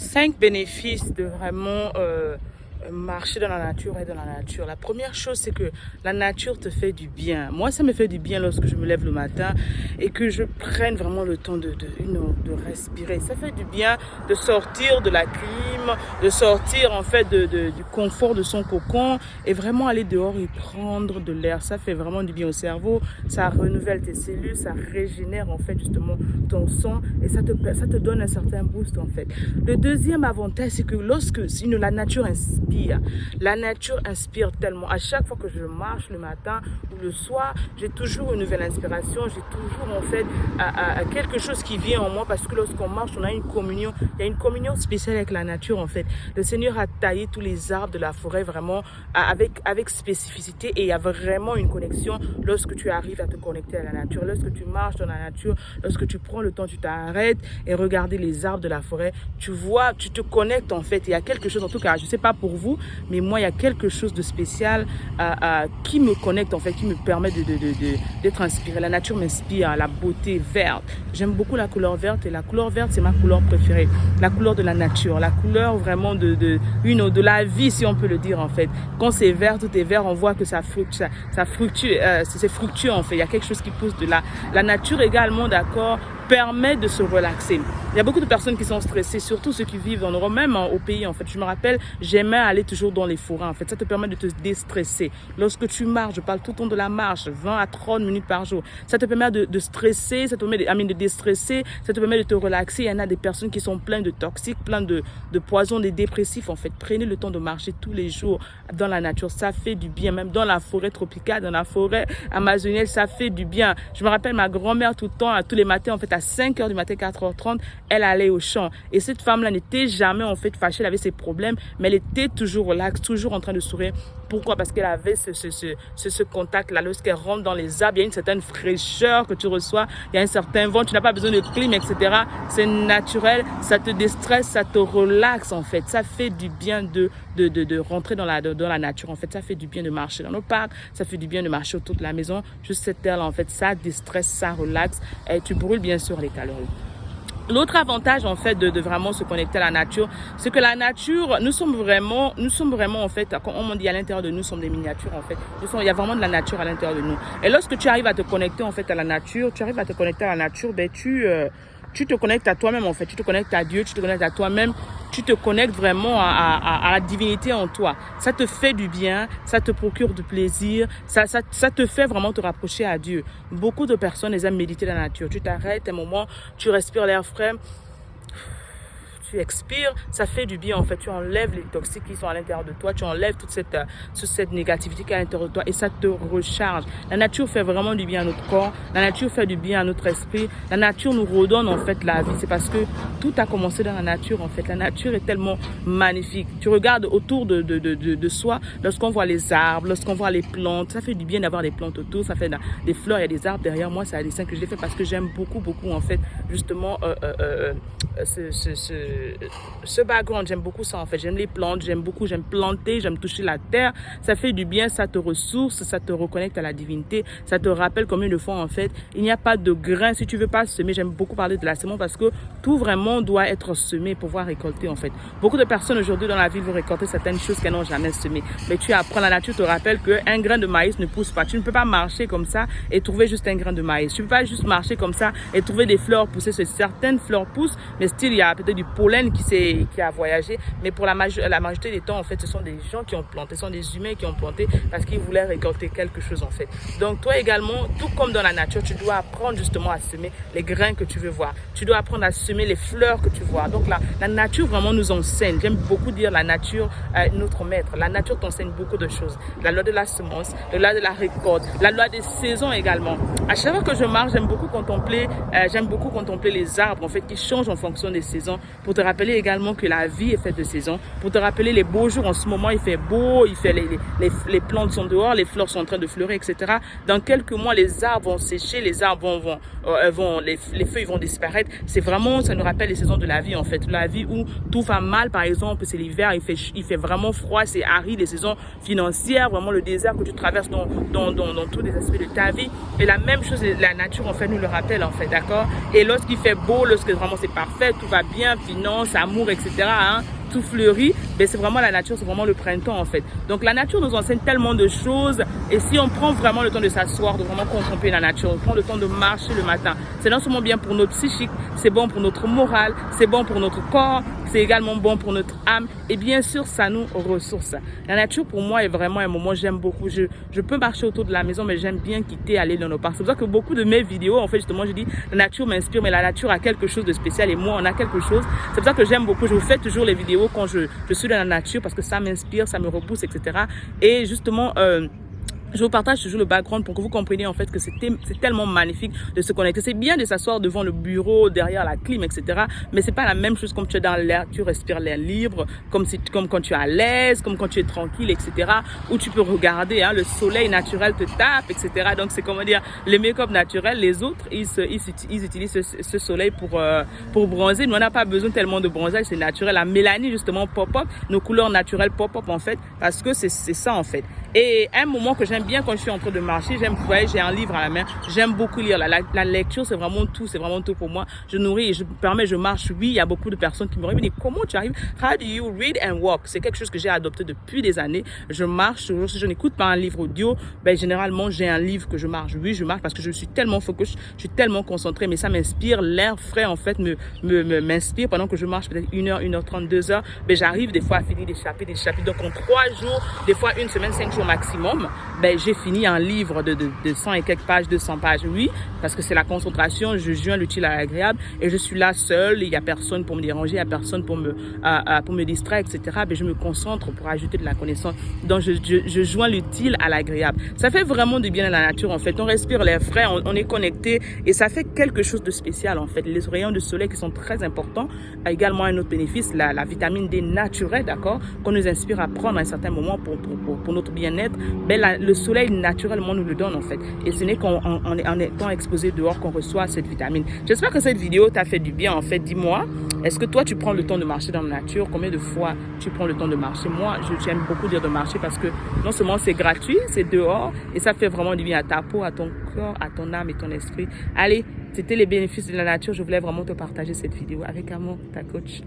5 bénéfices de vraiment marcher dans la nature et dans la nature. La première chose, c'est que la nature te fait du bien. Moi, ça me fait du bien lorsque je me lève le matin et que je prenne vraiment le temps de respirer. Ça fait du bien de sortir de la clim, de sortir en fait du confort de son cocon et vraiment aller dehors et prendre de l'air. Ça fait vraiment du bien au cerveau, ça renouvelle tes cellules, ça régénère en fait justement ton sang et ça te donne un certain boost en fait. Le deuxième avantage, c'est que la nature inspire tellement. À chaque fois que je marche le matin ou le soir, j'ai toujours une nouvelle inspiration, j'ai toujours en fait quelque chose qui vient en moi parce que lorsqu'on marche, on a une communion. Il y a une communion spéciale avec la nature en fait. Le Seigneur a taillé tous les arbres de la forêt vraiment avec spécificité et il y a vraiment une connexion lorsque tu arrives à te connecter à la nature. Lorsque tu marches dans la nature, lorsque tu prends le temps, tu t'arrêtes et regarder les arbres de la forêt, tu vois, tu te connectes en fait. Il y a quelque chose, en tout cas, je ne sais pas pour vous, mais moi, il y a quelque chose de spécial qui me connecte en fait, qui me permet d'être inspiré. La nature m'inspire, la beauté verte. J'aime beaucoup la couleur verte et la couleur verte, c'est ma couleur préférée. La couleur de la nature, la couleur vraiment de la vie, si on peut le dire en fait. Quand c'est vert, tout est vert, on voit que c'est fructueux en fait. Il y a quelque chose qui pousse de là. La nature également, d'accord, permet de se relaxer. Il y a beaucoup de personnes qui sont stressées, surtout ceux qui vivent dans Europe, même au pays en fait. Je me rappelle, j'aimais aller toujours dans les forêts en fait. Ça te permet de te déstresser. Lorsque tu marches, je parle tout le temps de la marche, 20 à 30 minutes par jour. Ça te permet de stresser, ça te permet de déstresser, ça te permet de te relaxer. Il y en a des personnes qui sont pleines de toxiques, pleines de poisons, des dépressifs en fait. Prenez le temps de marcher tous les jours dans la nature. Ça fait du bien, même dans la forêt tropicale, dans la forêt amazonienne, ça fait du bien. Je me rappelle ma grand-mère tout le temps, tous les matins en fait, à 5h du matin, 4h30, elle allait au champ. Et cette femme-là n'était jamais en fait fâchée, elle avait ses problèmes, mais elle était toujours relaxe, toujours en train de sourire. Pourquoi? Parce qu'elle avait ce contact-là. Lorsqu'elle rentre dans les arbres, il y a une certaine fraîcheur que tu reçois, il y a un certain vent, tu n'as pas besoin de clim, etc. C'est naturel, ça te déstresse, ça te relaxe en fait. Ça fait du bien de rentrer dans la nature en fait. Ça fait du bien de marcher dans nos parcs, ça fait du bien de marcher autour de la maison. Juste cette air-là en fait, ça déstresse, ça relaxe et tu brûles bien sûr les calories. L'autre avantage en fait de vraiment se connecter à la nature, c'est que la nature, nous sommes vraiment en fait, comme on dit à l'intérieur de nous, nous sommes des miniatures en fait. Il y a vraiment de la nature à l'intérieur de nous. Et lorsque tu arrives à te connecter en fait à la nature, ben tu te connectes à toi-même en fait, tu te connectes à Dieu, tu te connectes à toi-même, tu te connectes vraiment à la divinité en toi. Ça te fait du bien, ça te procure du plaisir, ça te fait vraiment te rapprocher à Dieu. Beaucoup de personnes aiment méditer dans la nature. Tu t'arrêtes un moment, tu respires l'air frais, tu expires, ça fait du bien en fait, tu enlèves les toxiques qui sont à l'intérieur de toi, tu enlèves toute cette négativité qui est à l'intérieur de toi et ça te recharge. La nature fait vraiment du bien à notre corps, la nature fait du bien à notre esprit, la nature nous redonne en fait la vie. C'est parce que tout a commencé dans la nature en fait. La nature est tellement magnifique. Tu regardes autour de soi, lorsqu'on voit les arbres, lorsqu'on voit les plantes, ça fait du bien d'avoir des plantes autour, ça fait des fleurs, il y a des arbres derrière moi, c'est un dessin que j'ai fait parce que j'aime beaucoup en fait justement ce background, j'aime beaucoup ça en fait. J'aime les plantes, j'aime planter, j'aime toucher la terre. Ça fait du bien, ça te ressource, ça te reconnecte à la divinité. Ça te rappelle combien de fois en fait, il n'y a pas de grain si tu veux pas semer. J'aime beaucoup parler de la semence parce que tout vraiment doit être semé pour pouvoir récolter en fait. Beaucoup de personnes aujourd'hui dans la vie vont récolter certaines choses qu'elles n'ont jamais semées. Mais tu apprends, la nature te rappelle qu'un grain de maïs ne pousse pas. Tu ne peux pas marcher comme ça et trouver juste un grain de maïs. Tu ne peux pas juste marcher comme ça et trouver des fleurs pousser. Certaines fleurs poussent, mais il y a peut-être du pollen qui a voyagé, mais pour la majorité des temps en fait ce sont des gens qui ont planté, ce sont des humains qui ont planté parce qu'ils voulaient récolter quelque chose en fait. Donc toi également, tout comme dans la nature, tu dois apprendre justement à semer les grains que tu veux voir, tu dois apprendre à semer les fleurs que tu vois. Donc la nature vraiment nous enseigne. J'aime beaucoup dire la nature notre maître. La nature t'enseigne beaucoup de choses, la loi de la semence, la loi de la récolte, la loi des saisons également. À chaque fois que je marche, j'aime beaucoup contempler les arbres en fait qui changent en fonction des saisons, pour te rappeler également que la vie est faite de saisons, pour te rappeler les beaux jours. En ce moment il fait beau, les plantes sont dehors, les fleurs sont en train de fleurir, etc. Dans quelques mois les arbres vont sécher, les arbres les feuilles vont disparaître. C'est vraiment, ça nous rappelle les saisons de la vie en fait. La vie où tout va mal, par exemple c'est l'hiver, il fait vraiment froid, c'est aride, les saisons financières, vraiment le désert que tu traverses dans tous les aspects de ta vie. Et la même chose, la nature en fait nous le rappelle en fait, d'accord. Et lorsqu'il fait beau, lorsque vraiment c'est parfait, parfait, tout va bien, finances, amour, etc. Hein, tout fleurit, ben c'est vraiment la nature, c'est vraiment le printemps en fait. Donc la nature nous enseigne tellement de choses et si on prend vraiment le temps de s'asseoir, de vraiment contempler la nature, on prend le temps de marcher le matin, c'est non seulement bien pour notre psychique, c'est bon pour notre morale, c'est bon pour notre corps, c'est également bon pour notre âme et bien sûr ça nous ressource. La nature pour moi est vraiment un moment, j'aime beaucoup, je peux marcher autour de la maison mais j'aime bien quitter, aller dans nos parcs. C'est pour ça que beaucoup de mes vidéos en fait justement je dis la nature m'inspire mais la nature a quelque chose de spécial et moi on a quelque chose. C'est pour ça que j'aime beaucoup, je vous fais toujours les vidéos quand je suis dans la nature parce que ça m'inspire, ça me repousse, etc. Et justement, je vous partage toujours le background pour que vous compreniez en fait que c'est tellement magnifique de se connecter. C'est bien de s'asseoir devant le bureau, derrière la clim, etc. Mais c'est pas la même chose comme tu es dans l'air, tu respires l'air libre, comme quand tu es à l'aise, comme quand tu es tranquille, etc. Où tu peux regarder, hein, le soleil naturel te tape, etc. Donc c'est comment dire, les make-up naturels, les autres, ils utilisent ce soleil pour bronzer. Nous on n'a pas besoin tellement de bronzage, c'est naturel. La mélanine justement pop-up, nos couleurs naturelles pop-up en fait, parce que c'est ça en fait. Et un moment que j'aime bien quand je suis en train de marcher, j'ai un livre à la main, j'aime beaucoup lire. La lecture, c'est vraiment tout pour moi. Je nourris et je marche. Oui, il y a beaucoup de personnes qui me disent, comment tu arrives? How do you read and walk? C'est quelque chose que j'ai adopté depuis des années. Je marche toujours. Si je n'écoute pas un livre audio, ben, généralement, j'ai un livre que je marche. Oui, je marche parce que je suis tellement focus, je suis tellement concentré, mais ça m'inspire. L'air frais, en fait, m'inspire pendant que je marche peut-être 1h, 1h30, 2h. Ben, j'arrive des fois à finir des chapitres. Donc, en 3 jours, des fois, une semaine, 5 jours maximum, ben, j'ai fini un livre de 100 et quelques pages, 200 pages, oui, parce que c'est la concentration, je joins l'utile à l'agréable et je suis là seule, il n'y a personne pour me déranger, il n'y a personne pour me distraire, etc. Ben, je me concentre pour ajouter de la connaissance. Donc, je joins l'utile à l'agréable. Ça fait vraiment du bien à la nature, en fait. On respire l'air frais, on est connecté et ça fait quelque chose de spécial, en fait. Les rayons de soleil qui sont très importants, a également un autre bénéfice, la vitamine D naturelle, d'accord, qu'on nous inspire à prendre à un certain moment pour notre bien-être. Ben, le soleil naturellement nous le donne en fait et ce n'est qu'en étant exposé dehors qu'on reçoit cette vitamine. J'espère que cette vidéo t'a fait du bien en fait. Dis-moi, est-ce que toi tu prends le temps de marcher dans la nature? Combien de fois tu prends le temps de marcher? Moi j'aime beaucoup dire de marcher parce que non seulement c'est gratuit, c'est dehors et ça fait vraiment du bien à ta peau, à ton corps, à ton âme et ton esprit. Allez, c'était les bénéfices de la nature. Je voulais vraiment te partager cette vidéo avec amour, ta coach.